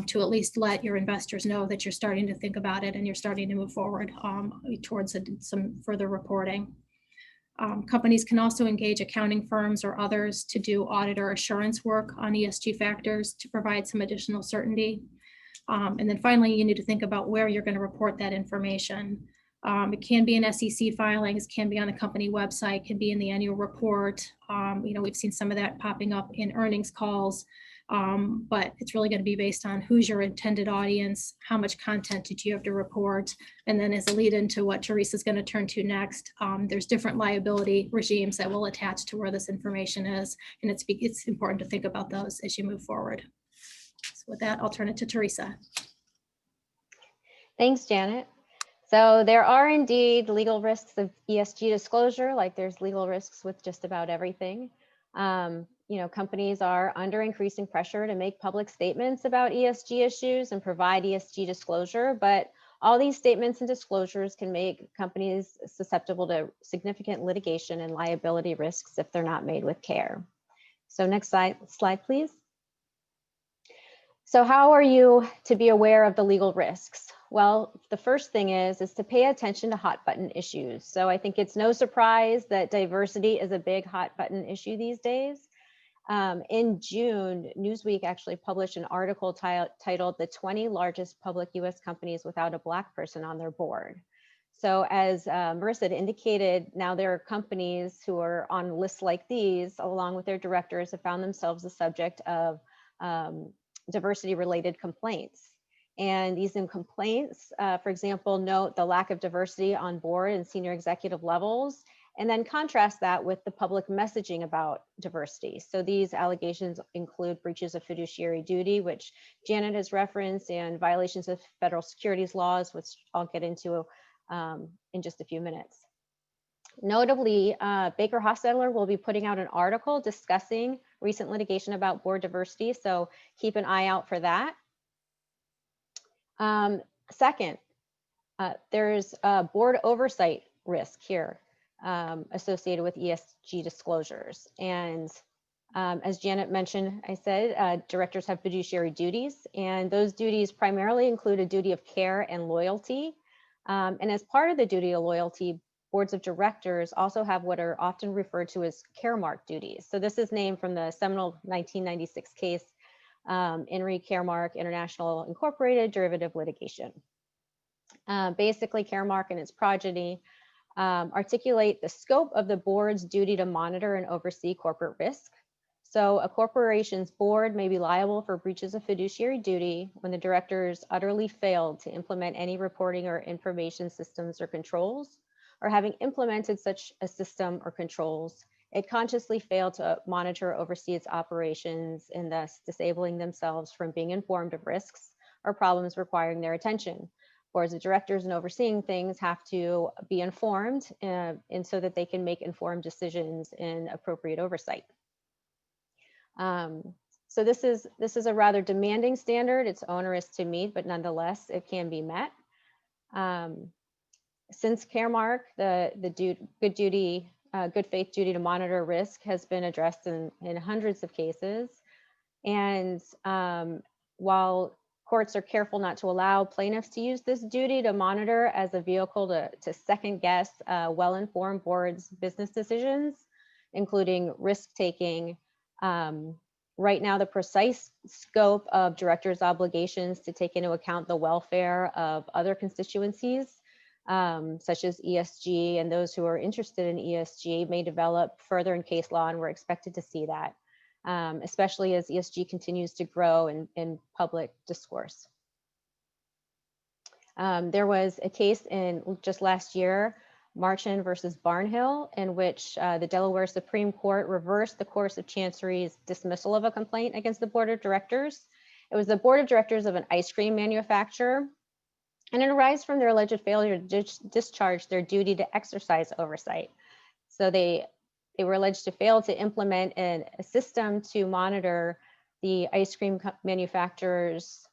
to at least let your investors know that you're starting to think about it and you're starting to move forward towards some further reporting. Companies can also engage accounting firms or others to do audit or assurance work on ESG factors to provide some additional certainty. And then finally, you need to think about where you're going to report that information. It can be in SEC filings, can be on the company website, can be in the annual report. We've seen some of that popping up in earnings calls, but it's really going to be based on who's your intended audience, how much content did you have to report, and then as a lead into what Teresa's going to turn to next, there's different liability regimes that will attach to where this information is, and it's important to think about those as you move forward. So with that, I'll turn it to Teresa. Thanks, Janet. So there are indeed legal risks of ESG disclosure, like there's legal risks with just about everything. Companies are under increasing pressure to make public statements about ESG issues and provide ESG disclosure, but all these statements and disclosures can make companies susceptible to significant litigation and liability risks if they're not made with care. So next slide, please. So how are you to be aware of the legal risks? Well, the first thing is to pay attention to hot button issues. So I think it's no surprise that diversity is a big hot button issue these days. In June, Newsweek actually published an article titled "The 20 Largest Public US Companies Without a Black Person on Their Board." So as Marissa had indicated, now there are companies who are on lists like these, along with their directors, have found themselves the subject of diversity-related complaints. And these complaints, for example, note the lack of diversity on board and senior executive levels, and then contrast that with the public messaging about diversity. So these allegations include breaches of fiduciary duty, which Janet has referenced, and violations of federal securities laws, which I'll get into in just a few minutes. Notably, Baker Hostetler will be putting out an article discussing recent litigation about board diversity, so keep an eye out for that. Second, there's a board oversight risk here associated with ESG disclosures. And As Janet mentioned, directors have fiduciary duties, and those duties primarily include a duty of care and loyalty. And as part of the duty of loyalty, boards of directors also have what are often referred to as Caremark duties. So this is named from the seminal 1996 case, Henry Caremark International Incorporated derivative litigation. Basically, Caremark and its progeny articulate the scope of the board's duty to monitor and oversee corporate risk. So a corporation's board may be liable for breaches of fiduciary duty when the directors utterly failed to implement any reporting or information systems or controls, or having implemented such a system or controls, it consciously failed to monitor or oversee its operations and thus disabling themselves from being informed of risks or problems requiring their attention. Boards of directors and overseeing things have to be informed and so that they can make informed decisions and appropriate oversight. So this is a rather demanding standard. It's onerous to meet, but nonetheless, it can be met. Since Caremark, the good faith duty to monitor risk has been addressed in hundreds of cases. And while courts are careful not to allow plaintiffs to use this duty to monitor as a vehicle to second guess well-informed boards' business decisions, including risk-taking. Right now, the precise scope of directors' obligations to take into account the welfare of other constituencies, such as ESG, and those who are interested in ESG may develop further in case law, and we're expected to see that, especially as ESG continues to grow in public discourse. There was a case in just last year, Marchand versus Barnhill, in which the Delaware Supreme Court reversed the course of Chancery's dismissal of a complaint against the board of directors. It was the board of directors of an ice cream manufacturer, and it arises from their alleged failure to discharge their duty to exercise oversight. So they were alleged to fail to implement a system to monitor the ice cream manufacturer's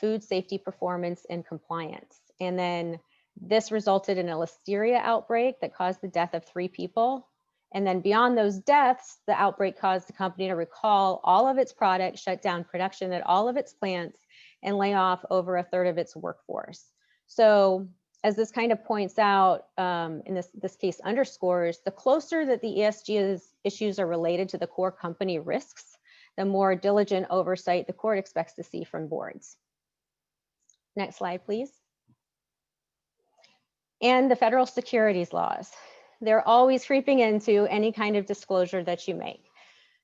food safety performance and compliance. And then this resulted in a listeria outbreak that caused the death of 3 people. And then beyond those deaths, the outbreak caused the company to recall all of its products, shut down production at all of its plants, and lay off over 1/3 of its workforce. So as this kind of points out, in this case underscores, the closer that the ESG issues are related to the core company risks, the more diligent oversight the court expects to see from boards. Next slide, please. And the federal securities laws. They're always creeping into any kind of disclosure that you make.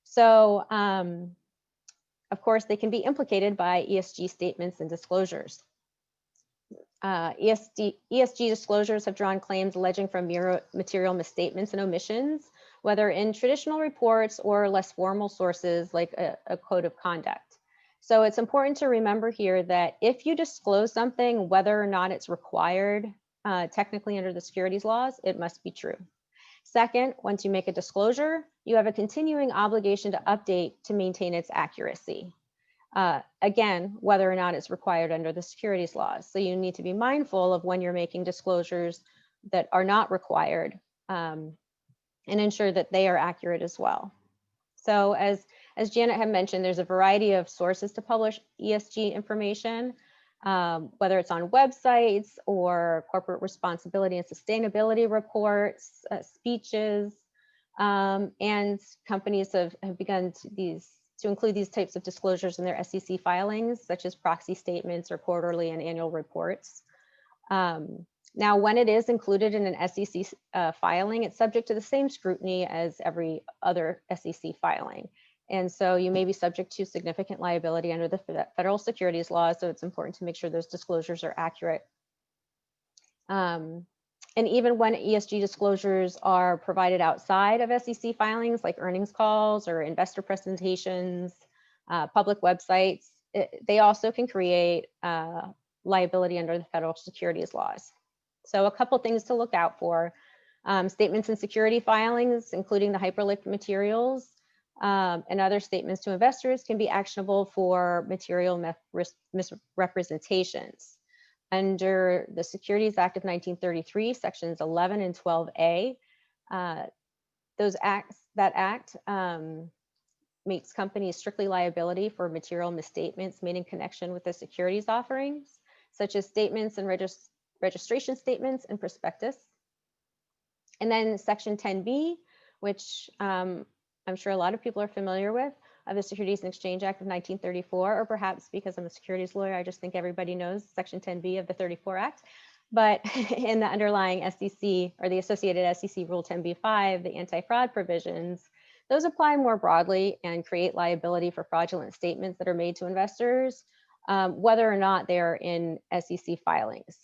So, of course, they can be implicated by ESG statements and disclosures. ESG disclosures have drawn claims alleging from material misstatements and omissions, whether in traditional reports or less formal sources like a code of conduct. So it's important to remember here that if you disclose something, whether or not it's required technically under the securities laws, it must be true. Second, once you make a disclosure, you have a continuing obligation to update to maintain its accuracy. Again, whether or not it's required under the securities laws. So you need to be mindful of when you're making disclosures that are not required and ensure that they are accurate as well. So as Janet had mentioned, there's a variety of sources to publish ESG information, whether it's on websites or corporate responsibility and sustainability reports, speeches, and companies have begun to include these types of disclosures in their SEC filings, such as proxy statements or quarterly and annual reports. Now, when it is included in an SEC filing, it's subject to the same scrutiny as every other SEC filing. And so you may be subject to significant liability under the federal securities laws, so it's important to make sure those disclosures are accurate. And even when ESG disclosures are provided outside of SEC filings, like earnings calls or investor presentations, public websites, they also can create liability under the federal securities laws. So a couple things to look out for. Statements and security filings, including the hyperlinked materials, and other statements to investors can be actionable for material misrepresentations. Under the Securities Act of 1933, sections 11 and 12A, that act makes companies strictly liability for material misstatements made in connection with the securities offerings, such as statements and registration statements and prospectus. And then Section 10B, which I'm sure a lot of people are familiar with, of the Securities and Exchange Act of 1934, or perhaps because I'm a securities lawyer, I just think everybody knows Section 10B of the 34 Act. But in the underlying SEC or the associated SEC Rule 10b-5, the anti-fraud provisions, those apply more broadly and create liability for fraudulent statements that are made to investors, whether or not they are in SEC filings.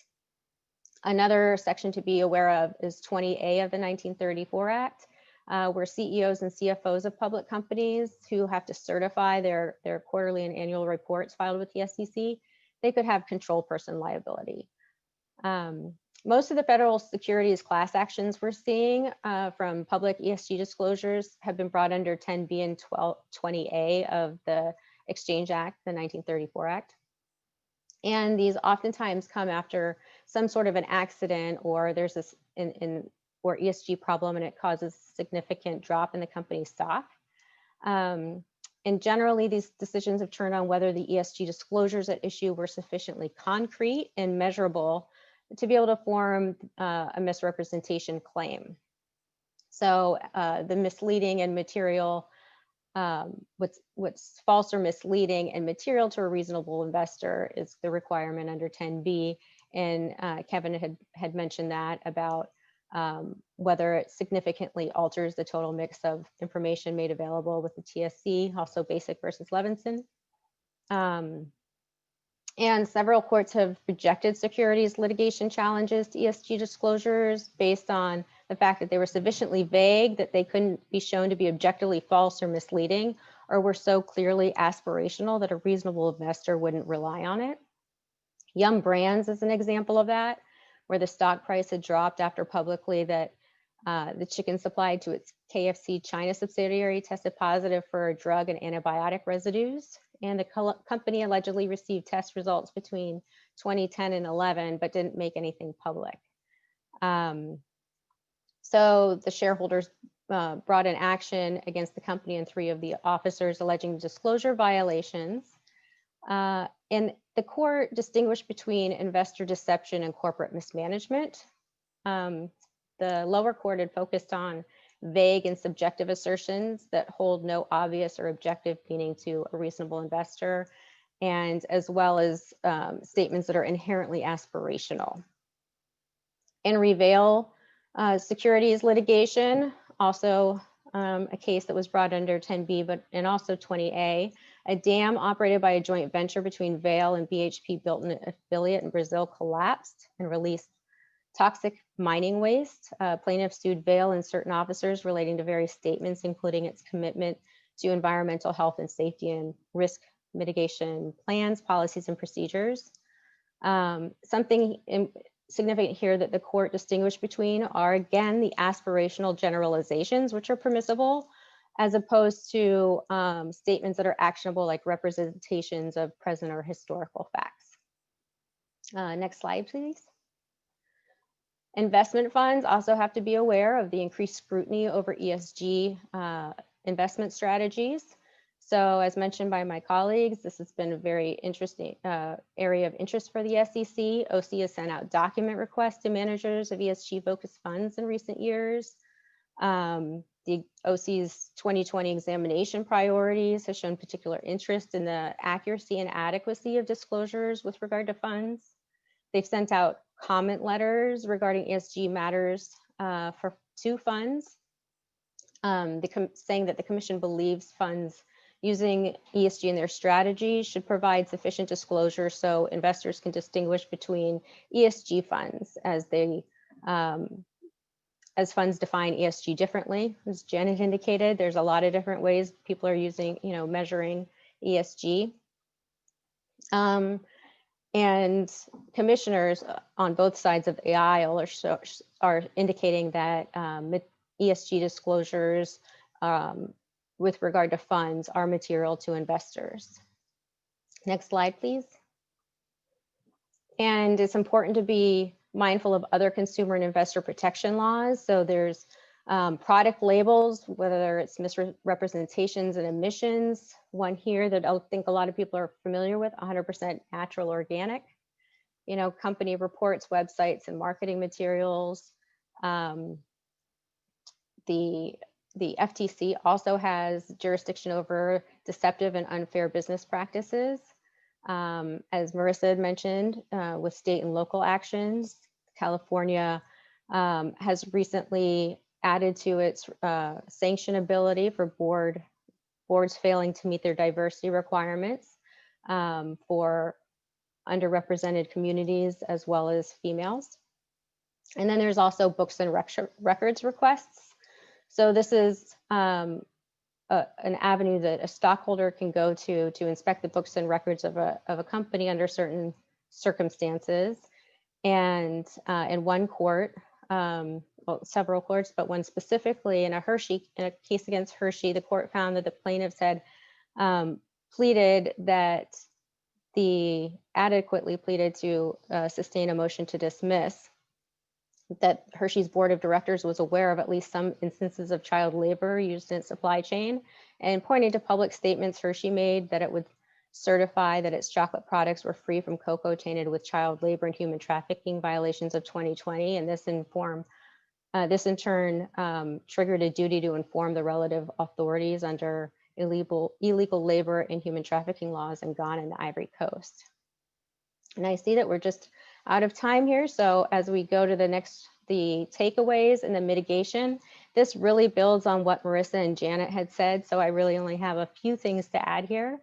Another section to be aware of is 20A of the 1934 Act, where CEOs and CFOs of public companies who have to certify their quarterly and annual reports filed with the SEC, they could have control person liability. Most of the federal securities class actions we're seeing from public ESG disclosures have been brought under 10B and 20A of the Exchange Act, the 1934 Act. And these oftentimes come after some sort of an accident, or there's this or ESG problem and it causes significant drop in the company's stock. And generally, these decisions have turned on whether the ESG disclosures at issue were sufficiently concrete and measurable to be able to form a misrepresentation claim. So the misleading and material, what's false or misleading and material to a reasonable investor is the requirement under 10B. And Kevin had mentioned that about whether it significantly alters the total mix of information made available with the TSC, also Basic versus Levinson. And several courts have rejected securities litigation challenges to ESG disclosures based on the fact that they were sufficiently vague that they couldn't be shown to be objectively false or misleading, or were so clearly aspirational that a reasonable investor wouldn't rely on it. Yum Brands is an example of that, where the stock price had dropped after publicly that the chicken supplied to its KFC China subsidiary tested positive for drug and antibiotic residues. And the company allegedly received test results between 2010 and 11, but didn't make anything public. So the shareholders brought an action against the company and 3 of the officers alleging disclosure violations. And the court distinguished between investor deception and corporate mismanagement. The lower court had focused on vague and subjective assertions that hold no obvious or objective meaning to a reasonable investor, and as well as statements that are inherently aspirational. In Reveal securities litigation, also a case that was brought under 10B, and also 20A, a dam operated by a joint venture between Vail and BHP built an affiliate in Brazil collapsed and released toxic mining waste. Plaintiffs sued Vail and certain officers relating to various statements, including its commitment to environmental health and safety and risk mitigation plans, policies, and procedures. Something significant here that the court distinguished between are, again, the aspirational generalizations, which are permissible, as opposed to statements that are actionable, like representations of present or historical facts. Next slide, please. Investment funds also have to be aware of the increased scrutiny over ESG investment strategies. So as mentioned by my colleagues, this has been a very interesting area of interest for the SEC. OC has sent out document requests to managers of ESG-focused funds in recent years. The OC's 2020 examination priorities has shown particular interest in the accuracy and adequacy of disclosures with regard to funds. They've sent out comment letters regarding ESG matters for 2 funds, saying that the commission believes funds using ESG in their strategy should provide sufficient disclosure so investors can distinguish between ESG funds as funds define ESG differently. As Janet indicated, there's a lot of different ways people are using, measuring ESG. And commissioners on both sides of the aisle are indicating that ESG disclosures with regard to funds are material to investors. Next slide, please. And it's important to be mindful of other consumer and investor protection laws. So there's Product labels, whether it's misrepresentations and emissions. One here that I think a lot of people are familiar with, 100% natural organic. You know, company reports, websites, and marketing materials. The FTC also has jurisdiction over deceptive and unfair business practices. As Marissa had mentioned, with state and local actions, California has recently added to its sanctionability for boards failing to meet their diversity requirements for underrepresented communities as well as females. And then there's also books and records requests. So this is an avenue that a stockholder can go to inspect the books and records of a company under certain circumstances. And in one court, well, several courts, but one specifically in a case against Hershey, the court found that the plaintiffs had adequately pleaded to sustain a motion to dismiss, that Hershey's board of directors was aware of at least some instances of child labor used in its supply chain, and pointed to public statements Hershey made that it would certify that its chocolate products were free from cocoa tainted with child labor and human trafficking violations of 2020. And this in turn triggered a duty to inform the relative authorities under illegal labor and human trafficking laws in Ghana and the Ivory Coast. And I see that we're just out of time here. So as we go to the takeaways and the mitigation, this really builds on what Marissa and Janet had said. So I really only have a few things to add here.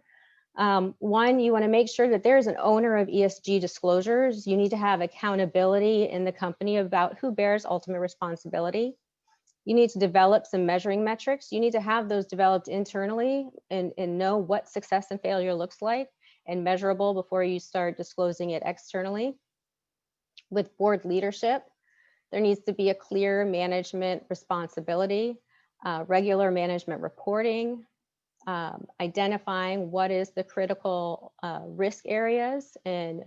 One, you want to make sure that there's an owner of ESG disclosures. You need to have accountability in the company about who bears ultimate responsibility. You need to develop some measuring metrics. You need to have those developed internally and know what success and failure looks like and measurable before you start disclosing it externally. With board leadership, there needs to be a clear management responsibility, regular management reporting, identifying what is the critical risk areas and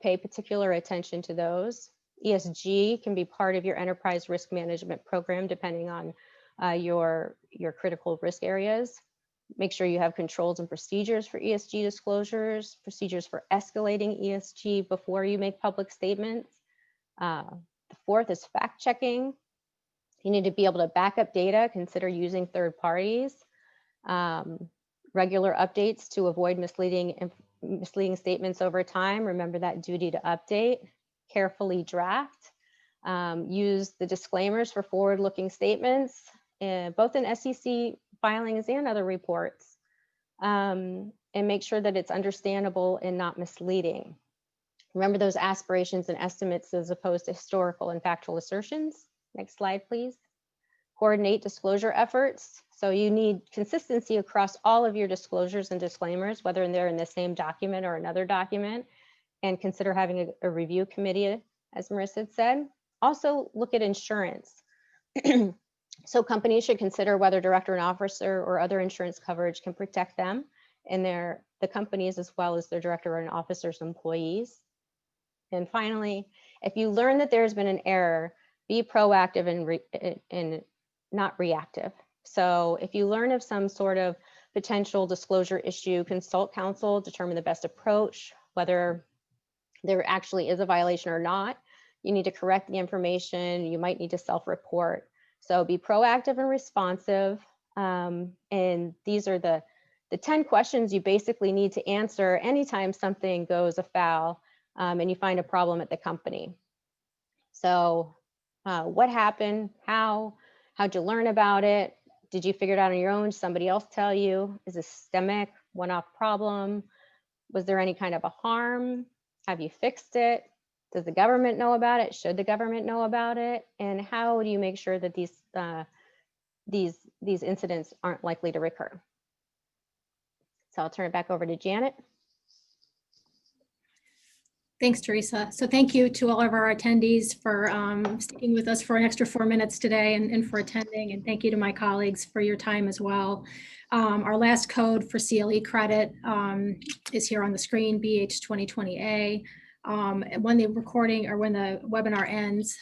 pay particular attention to those. ESG can be part of your enterprise risk management program depending on your critical risk areas. Make sure you have controls and procedures for ESG disclosures, procedures for escalating ESG before you make public statements. The fourth is fact checking. You need to be able to back up data, consider using third parties. Regular updates to avoid misleading statements over time. Remember that duty to update. Carefully draft. Use the disclaimers for forward-looking statements, both in SEC filings and other reports, and make sure that it's understandable and not misleading. Remember those aspirations and estimates as opposed to historical and factual assertions. Next slide, please. Coordinate disclosure efforts. So you need consistency across all of your disclosures and disclaimers, whether they're in the same document or another document, and consider having a review committee, as Marissa had said. Also look at insurance. So companies should consider whether director and officer or other insurance coverage can protect them and the companies as well as their director and officer's employees. And finally, if you learn that there's been an error, be proactive and not reactive. So if you learn of some sort of potential disclosure issue, consult counsel, determine the best approach, whether there actually is a violation or not. You need to correct the information. You might need to self-report. So be proactive and responsive. And these are the 10 questions you basically need to answer anytime something goes afoul and you find a problem at the company. So what happened? How'd you learn about it? Did you figure it out on your own? Did somebody else tell you? Is this systemic, one-off problem? Was there any kind of a harm? Have you fixed it? Does the government know about it? Should the government know about it? And how do you make sure that these incidents aren't likely to recur? So I'll turn it back over to Janet. Thanks, Teresa. So thank you to all of our attendees for sticking with us for an extra 4 minutes today and for attending. And thank you to my colleagues for your time as well. Our last code for CLE credit is here on the screen, BH 2020A. When the recording or when the webinar ends,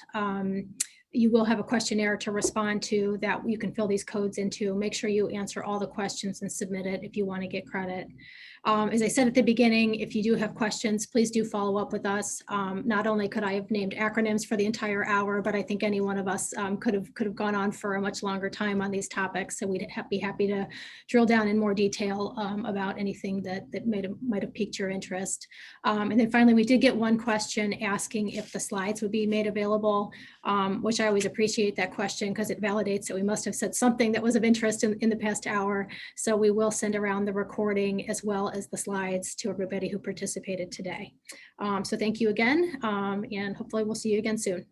you will have a questionnaire to respond to that you can fill these codes into. Make sure you answer all the questions and submit it if you want to get credit. As I said at the beginning, if you do have questions, please do follow up with us. Not only could I have named acronyms for the entire hour, but I think any one of us could have gone on for a much longer time on these topics. So we'd be happy to drill down in more detail about anything that might have piqued your interest. And then finally, we did get one question asking if the slides would be made available, which I always appreciate that question because it validates that we must have said something that was of interest in the past hour. So we will send around the recording as well as the slides to everybody who participated today. So thank you again, and hopefully we'll see you again soon.